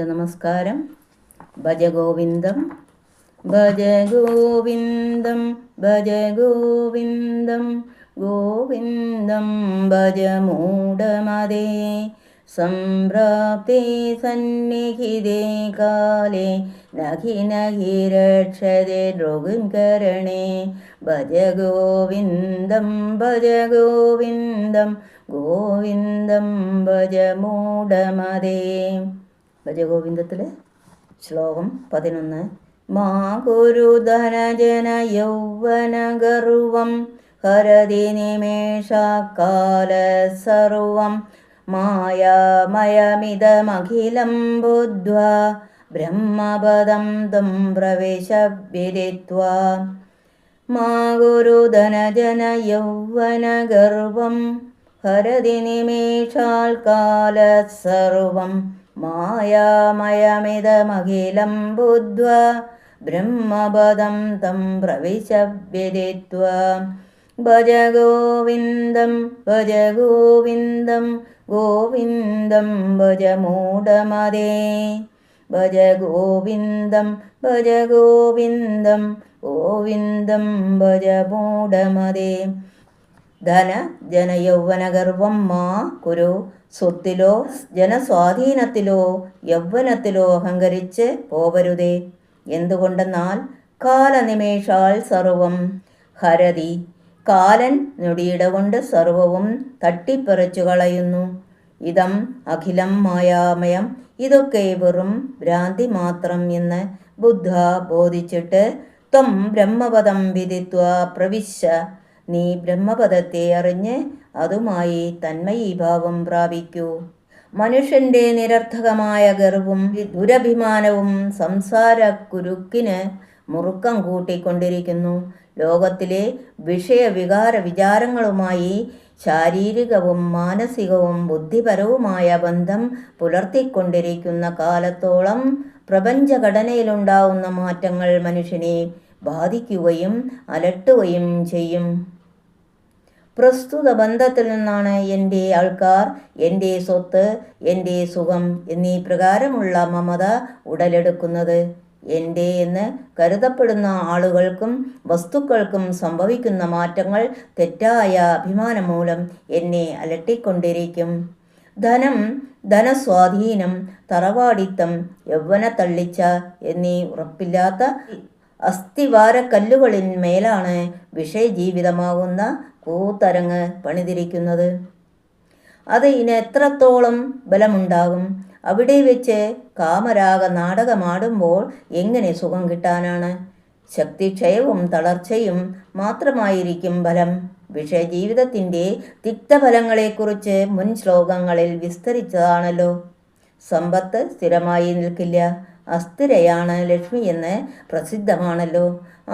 സാമൂഹിക നമസ്കാരം. ഭജഗോവിന്ദം ഭജഗോവിന്ദം ഭജഗോവിന്ദം ഗോവിന്ദം ഭജ മൂഢമതേ സംപ്രാപ്തേ സന്നിഹിതേ കാലേ നഹി നഹി രക്ഷതേ രോഗകരണേ ഭജഗോവിന്ദം ഭജഗോവിന്ദം ഗോവിന്ദം ഭജ മൂഢമതേ. ഭജഗോവിന്ദത്തിലെ ശ്ലോകം 11. മാ കുരു ധനജന യൗവന ഗർവം ഹരതി നിമേഷകാല സർവം മായാമയമിദമഖിലം ബുദ്ധ്വാ ബ്രഹ്മപദം ത്വം പ്രവേശ വിദിത്വാ. മാ കുരു ധനജന യൗവന ഗർവം ഹരതി നിമേഷാൽ കാല സർവം മായാമയമിദമഖിലം ബുദ്ധ്വാ ബ്രഹ്മപദം ത്വം പ്രവിശ വിദിത്വാ. ഭജ ഗോവിന്ദം ഭജ ഗോവിന്ദം ഗോവിന്ദം ഭജ മൂഢമതേ ഭജ ഗോവിന്ദം ഭജ ഗോവിന്ദം ഗോവിന്ദം ഭജ മൂഢമതേ. ധന ജന യൗവനഗർവം മാ കുരു. സ്വത്തിലോ ജനസ്വാധീനത്തിലോ യൗവനത്തിലോ അഹങ്കരിച്ച് പോവരുതേ. എന്തുകൊണ്ടെന്നാൽ കാലനിമേഷാൽ സർവം ഹരതി. കാലൻ ഞൊടിയിട കൊണ്ട് സർവവും തട്ടിപ്പറിച്ചു കളയുന്നു. ഇതം അഖിലം മായാമയം. ഇതൊക്കെ വെറും ഭ്രാന്തി മാത്രം എന്ന് ബുദ്ധ ബോധിച്ചിട്ട് ത്വം ബ്രഹ്മപദം വിദിത്വ പ്രവിശ്യ. നീ ബ്രഹ്മപദത്തെ അറിഞ്ഞ് അതുമായി തന്മയീഭാവം പ്രാപിക്കൂ. മനുഷ്യന്റെ നിരർത്ഥകമായ ഗർവും ദുരഭിമാനവും സംസാര കുരുക്കിന് മുറുക്കം കൂട്ടിക്കൊണ്ടിരിക്കുന്നു. ലോകത്തിലെ വിഷയവികാര വിചാരങ്ങളുമായി ശാരീരികവും മാനസികവും ബുദ്ധിപരവുമായ ബന്ധം പുലർത്തിക്കൊണ്ടിരിക്കുന്ന കാലത്തോളം പ്രപഞ്ചഘടനയിലുണ്ടാവുന്ന മാറ്റങ്ങൾ മനുഷ്യനെ ബാധിക്കുകയും അലട്ടുകയും ചെയ്യും. പ്രസ്തുത ബന്ധത്തിൽ നിന്നാണ് എൻ്റെ ആൾക്കാർ, എൻ്റെ സ്വത്ത്, എൻ്റെ സുഖം എന്നീ പ്രകാരമുള്ള മമത ഉടലെടുക്കുന്നത്. എൻ്റെ എന്ന് കരുതപ്പെടുന്ന ആളുകൾക്കും വസ്തുക്കൾക്കും സംഭവിക്കുന്ന മാറ്റങ്ങൾ തെറ്റായ അഭിമാനം മൂലം എന്നെ അലട്ടിക്കൊണ്ടിരിക്കും. ധനം, ധനസ്വാധീനം, തറവാടിത്തം, യൗവനത്തള്ളിച്ച എന്നീ ഉറപ്പില്ലാത്ത അസ്ഥിവാരക്കല്ലുകളിന്മേലാണ് വിഷയജീവിതമാകുന്ന കൂത്തരങ്ങ് പണിതിരിക്കുന്നത്. അത് ഇനി എത്രത്തോളം ബലമുണ്ടാകും? അവിടെ വെച്ച് കാമരാഗ നാടകമാടുമ്പോൾ എങ്ങനെ സുഖം കിട്ടാനാണ്? ശക്തിക്ഷയവും തളർച്ചയും മാത്രമായിരിക്കും ഫലം. വിഷയജീവിതത്തിൻ്റെ തിക്തഫലങ്ങളെക്കുറിച്ച് മുൻ ശ്ലോകങ്ങളിൽ വിസ്തരിച്ചതാണല്ലോ. സമ്പത്ത് സ്ഥിരമായി നിൽക്കില്ല, അസ്ഥിരയാണ് ലക്ഷ്മി എന്ന് പ്രസിദ്ധമാണല്ലോ.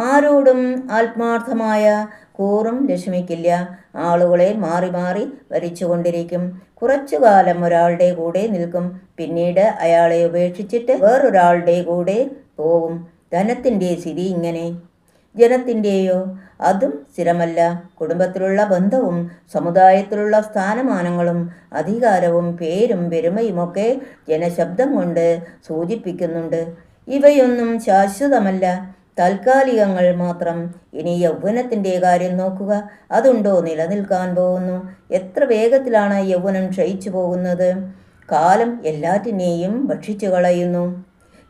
ആരോടും ആത്മാർത്ഥമായ കൂറും ലക്ഷ്മിക്കില്ല. ആളുകളെ മാറി മാറി ഭരിച്ചുകൊണ്ടിരിക്കും. കുറച്ചു കാലം ഒരാളുടെ കൂടെ നിൽക്കും, പിന്നീട് അയാളെ ഉപേക്ഷിച്ചിട്ട് വേറൊരാളുടെ കൂടെ പോവും. ധനത്തിൻ്റെ സ്ഥിതി ഇങ്ങനെ. ജനത്തിൻ്റെയോ? അതും സ്ഥിരമല്ല. കുടുംബത്തിലുള്ള ബന്ധവും സമുദായത്തിലുള്ള സ്ഥാനമാനങ്ങളും അധികാരവും പേരും പെരുമയുമൊക്കെ ജനശബ്ദം കൊണ്ട് സൂചിപ്പിക്കുന്നുണ്ട്. ഇവയൊന്നും ശാശ്വതമല്ല, താൽക്കാലികങ്ങൾ മാത്രം. ഇനി യൗവനത്തിൻ്റെ കാര്യം നോക്കുക. അതുണ്ടോ നിലനിൽക്കാൻ പോകുന്നു? എത്ര വേഗത്തിലാണ് യൗവനം ക്ഷയിച്ചു പോകുന്നത്. കാലം എല്ലാറ്റിനെയും ഭക്ഷിച്ചു കളയുന്നു.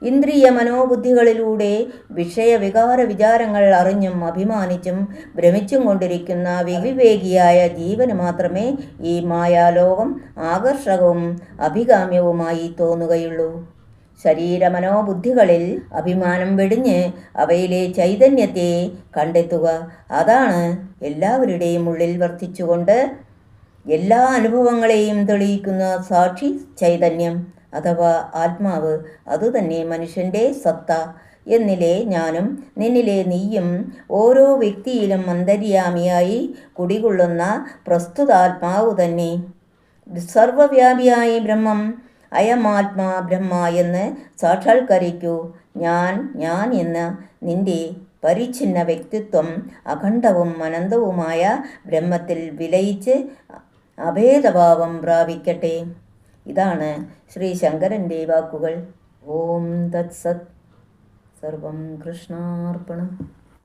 ഇന്ദ്രിയ മനോബുദ്ധികളിലൂടെ വിഷയവികാര വിചാരങ്ങൾ അറിഞ്ഞും അഭിമാനിച്ചും ഭ്രമിച്ചും കൊണ്ടിരിക്കുന്ന വിവേകിയായ ജീവന് മാത്രമേ ഈ മായാലോകം ആകർഷകവും അഭികാമ്യവുമായി തോന്നുകയുള്ളൂ. ശരീരമനോബുദ്ധികളിൽ അഭിമാനം വെടിഞ്ഞ് അവയിലെ ചൈതന്യത്തെ കണ്ടെത്തുക. അതാണ് എല്ലാവരുടെയും ഉള്ളിൽ വർത്തിച്ചുകൊണ്ട് എല്ലാ അനുഭവങ്ങളെയും തെളിയിക്കുന്ന സാക്ഷി ചൈതന്യം അഥവാ ആത്മാവ്. അതുതന്നെ മനുഷ്യൻ്റെ സത്ത. എന്നിലെ ഞാനും നിന്നിലെ നീയും ഓരോ വ്യക്തിയിലും അന്തര്യാമിയായി കുടികൊള്ളുന്ന പ്രസ്തുതാത്മാവ് തന്നെ. സർവവ്യാപിയായ ബ്രഹ്മം അയമാത്മാ ബ്രഹ്മ എന്ന് സാക്ഷാത്കരിക്കൂ. ഞാൻ എന്ന നിന്റെ പരിച്ഛിന്ന വ്യക്തിത്വം അഖണ്ഡവും അനന്തവുമായ ബ്രഹ്മത്തിൽ വിലയിച്ച് അഭേദഭാവം പ്രാപിക്കട്ടെ. ഇതാണ് ശ്രീ ശങ്കരൻ്റെ വാക്കുകൾ. ഓം തത്സത്. സർവം കൃഷ്ണാർപ്പണം.